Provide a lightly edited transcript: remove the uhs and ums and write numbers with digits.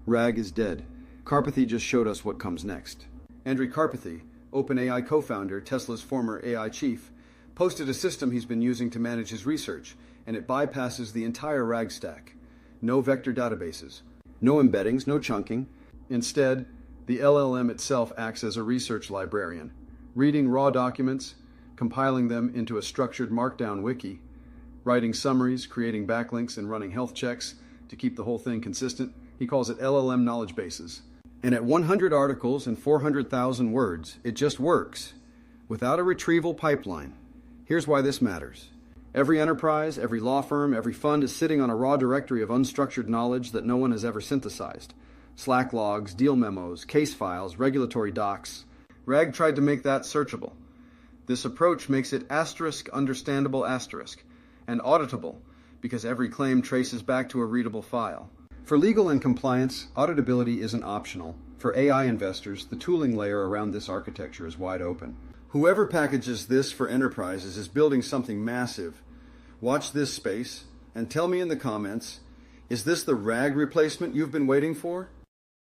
RAG is dead. Karpathy just showed us what comes next. Andrew Karpathy, OpenAI co-founder, Tesla's former AI chief, posted a system he's been using to manage his research, and it bypasses the entire RAG stack. No vector databases, no embeddings, no chunking. Instead, the LLM itself acts as a research librarian, reading raw documents, compiling them into a structured Markdown wiki, writing summaries, creating backlinks, and running health checks to keep the whole thing consistent. He calls it LLM Knowledge Bases. And at 100 articles and 400,000 words, it just works, without a retrieval pipeline. Here's why this matters. Every enterprise, every law firm, every fund is sitting on a raw directory of unstructured knowledge that no one has ever synthesized. Slack logs, deal memos, case files, regulatory docs. RAG tried to make that searchable. This approach makes it understandable and auditable, because every claim traces back to a readable file. For legal and compliance, auditability isn't optional. For AI investors, the tooling layer around this architecture is wide open. Whoever packages this for enterprises is building something massive. Watch this space and tell me in the comments, is this the RAG replacement you've been waiting for?